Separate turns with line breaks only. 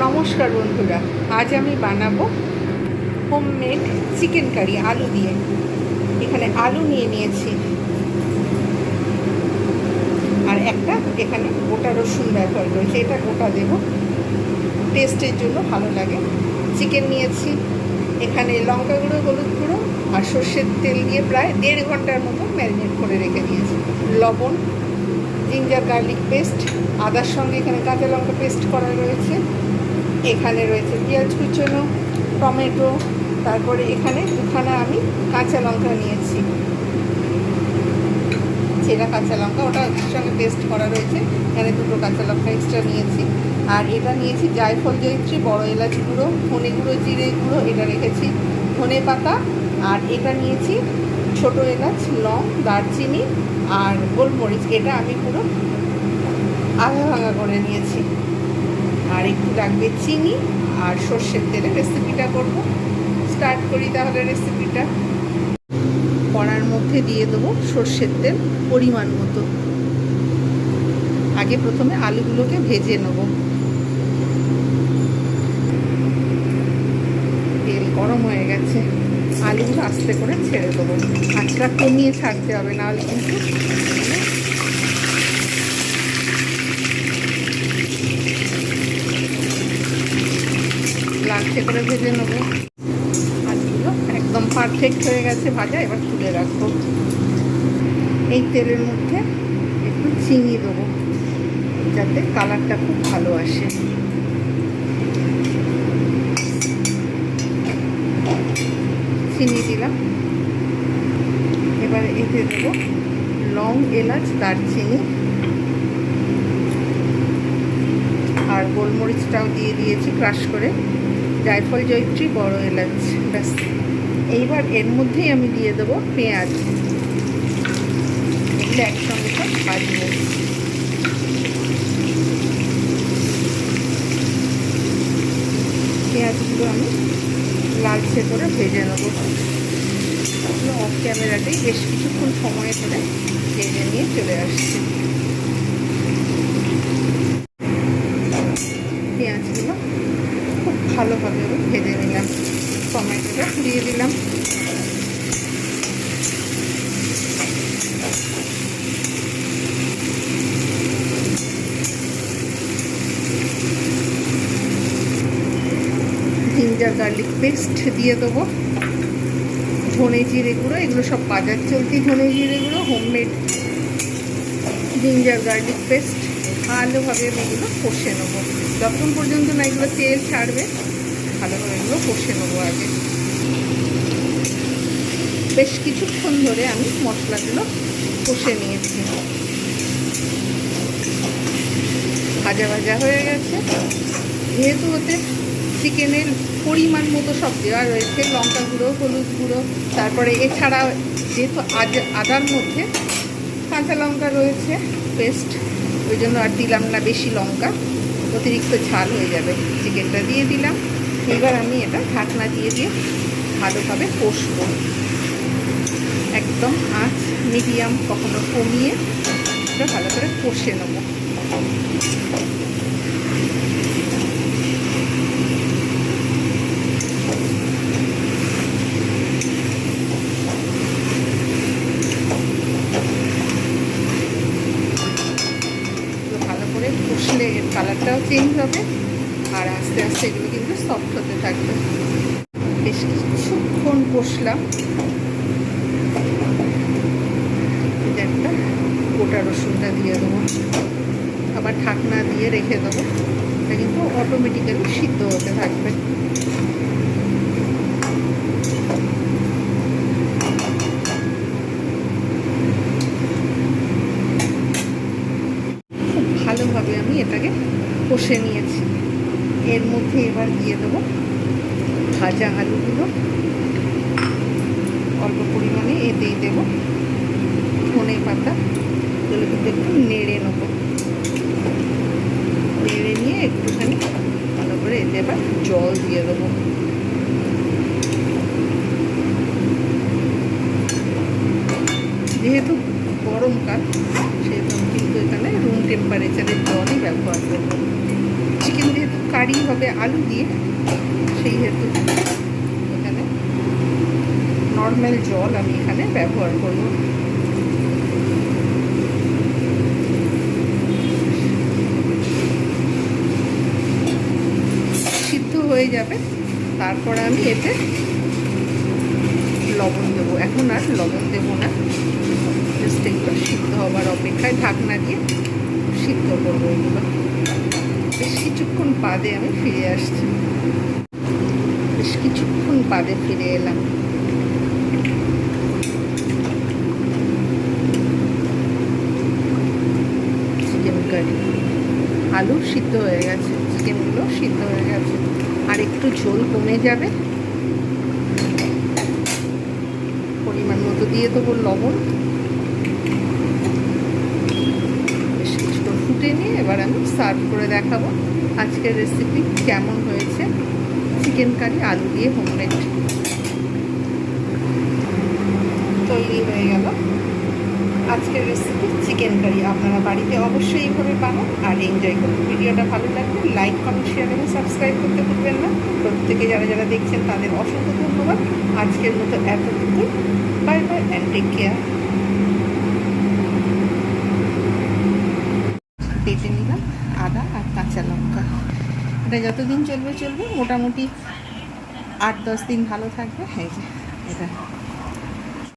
নমস্কার বন্ধুরা, আজ আমি বানাবো হোমমেড চিকেন কারি আলু দিয়ে। এখানে আলু নিয়ে নিয়েছি আর একটা এখানে গোটা রসুন ব্যবহার করেছি, এটা গোটা দেব, টেস্টের জন্য ভালো লাগে। চিকেন নিয়েছি, এখানে লঙ্কা গুঁড়ো, হলুদ গুঁড়ো আর সর্ষের তেল দিয়ে প্রায় 1.5 ঘন্টার মতো ম্যারিনেট করে রেখে দিয়েছি। লবণ, জিঞ্জার গার্লিক পেস্ট, আদার সঙ্গে এখানে কাঁচা লঙ্কা পেস্ট করা রয়েছে, এখানে রয়েছে পেঁয়াজ কুচনো, টমেটো, তারপরে এখানে দুখানা আমি কাঁচা লঙ্কা নিয়েছি, চেরা কাঁচা লঙ্কা, ওটা সঙ্গে পেস্ট করা রয়েছে। এখানে 2টো কাঁচা লঙ্কা এক্সট্রা নিয়েছি। আর এটা নিয়েছি জায়ফল, জয়িত্রী, বড় এলাচ গুঁড়ো, ধনে গুঁড়ো, জিরে গুঁড়ো, এটা রেখেছি, ধনে পাতা। আর এটা নিয়েছি ছোটো এলাচ, লং, দারচিনি আর গোলমরিচ, এটা আমি পুরো আধা ভাঙা করে নিয়েছি। আর একটু লাগবে চিনি আর সর্ষের তেলে রেসিপিটা করব। স্টার্ট করি তাহলে রেসিপিটা। কড়ার মধ্যে দিয়ে দেবো সর্ষের তেল পরিমাণ মতো। আগে প্রথমে আলুগুলোকে ভেজে নেব। তেল গরম হয়ে গেছে, আলুগুলো আস্তে করে ছেড়ে দেবো। আঁচটা কমিয়ে ছাড়তে হবে, নাহলে কিন্তু লালচে করে ভেজে নেবো। আলুগুলো একদম পারফেক্ট হয়ে গেছে ভাজা, এবার তুলে রাখবো। এই তেলের মধ্যে একটু চিনি দেবো যাতে কালারটা খুব ভালো আসে। চিনি দিলাম, এবার এতে দেবো লং, এলাচ, দারচিনি আর গোলমরিচটাও দিয়ে দিয়েছি ক্রাশ করে, জায়ফল, জয়িত্রী, বড় এলাচ, ব্যাস। এইবার এর মধ্যেই আমি দিয়ে দেবো পেঁয়াজ, এগুলো একসঙ্গে সব ভাজবো। পেঁয়াজগুলো আমি লালচে করে ভেজে নেবো। অফ ক্যামেরাতেই বেশ কিছুক্ষণ সময় ধরে ভেজে নিয়ে চলে আসছি। পেঁয়াজগুলো খুব ভালোভাবে ভেজে নিলাম, টমেটোটা দিয়ে দিলাম। জিঞ্জার গার্লিক পেস্ট দিয়ে দেবো, ধনে জিরে গুঁড়ো, এগুলো সব বাজার চলতি ধনে জিরে গুঁড়ো, হোমমেড জিঞ্জার গার্লিক পেস্ট। ভালোভাবে আমি এগুলো কষে নেবো, যতক্ষণ পর্যন্ত না এগুলো তেল ছাড়বে ভালোভাবে এগুলো কষে নেবো। আগে বেশ কিছুক্ষণ ধরে আমি মশলাগুলো কষে নিয়েছি, ভাজা ভাজা হয়ে গেছে। যেহেতু ওতে চিকেনের পরিমাণ মতো সব দেওয়া রয়েছে, লঙ্কা গুঁড়ো, হলুদ গুঁড়ো, তারপরে এছাড়া যেহেতু আদার মধ্যে কাঁচা লঙ্কা রয়েছে পেস্ট, ওই জন্য আর দিলাম না বেশি লঙ্কা, অতিরিক্ত ঝাল হয়ে যাবে। চিকেনটা দিয়ে দিলাম, এবার আমি এটা ঢাকনা দিয়ে ভালোভাবে কষবো। একদম আঁচ মিডিয়াম, কখনো কমিয়ে এটা ভালো করে কষে নেবো। কষলে এর কালারটাও চেঞ্জ হবে আর আস্তে আস্তে এগুলো কিন্তু সফট হতে থাকবে। বেশ কিছুক্ষণ কষলাম। একটা গোটা রসুনটা দিয়ে দেবো, আবার ঢাকনা দিয়ে রেখে দেবো। এটা কিন্তু অটোমেটিক্যালি সিদ্ধ হতে থাকবে। ভালোভাবে আমি এটাকে কষে নিয়েছি। এর মধ্যে এবার দিয়ে দেবো ভাজা আলুগুলো, অল্প পরিমাণে এতেই দেবো ধনে পাতা, এগুলো কিন্তু একটু নেড়ে নেবো। নেড়ে নিয়ে একটুখানি ভালো করে এতে এবার জল দিয়ে দেবো। যেহেতু গরমকাল সেহেতু আমি কিন্তু এখানে রুম টেম্পারেচারের জলই ব্যবহার করবো। চিকেন যেহেতু কারি হবে আলু দিয়ে, সেই হেতু এখানে নর্মাল জল আমি এখানে ব্যবহার করব। সিদ্ধ হয়ে যাবে, তারপরে আমি এতে লবণ দেবো। এখন আর লবণ দেবো না, জাস্ট এগুলো সিদ্ধ হবার অপেক্ষায় ঢাকনা দিয়ে সিদ্ধ করবো এগুলো। বেশ কিছুক্ষণ বাদে আমি ফিরে আসছি, বেশ কিছুক্ষণ বাদে ফিরে এলাম। চিকেন কারি, আলু সিদ্ধ হয়ে গেছে, চিকেনগুলো সিদ্ধ হয়ে গেছে, আর একটু ঝোল কমে যাবে। পরিমাণ মতো দিয়ে দেবো লবণ। বেশ কিছুটা ফুটে নিয়ে এবার আমি সার্ভ করে দেখাবো আজকের রেসিপি কেমন হয়েছে। চিকেন কারি আলু দিয়ে হোমমেড তৈরি হয়ে গেল আজকের রেসিপি চিকেন কারি। আপনারা বাড়িতে অবশ্যই এইভাবে বানান আর এনজয় করুন। ভিডিওটা ভালো লাগলে লাইক, কমেন্ট, শেয়ার এবং সাবস্ক্রাইব করতে ভুলবেন না। প্রত্যেকে যারা যারা দেখছেন তাদের অসংখ্য ধন্যবাদ। আজকের মতো এতটুকু। Bye bye and take care. বেটে নিলাম আদা আর কাঁচা লঙ্কা। এটা যতদিন চলবে মোটামুটি 8-10 দিন ভালো থাকবে। এই যে এটা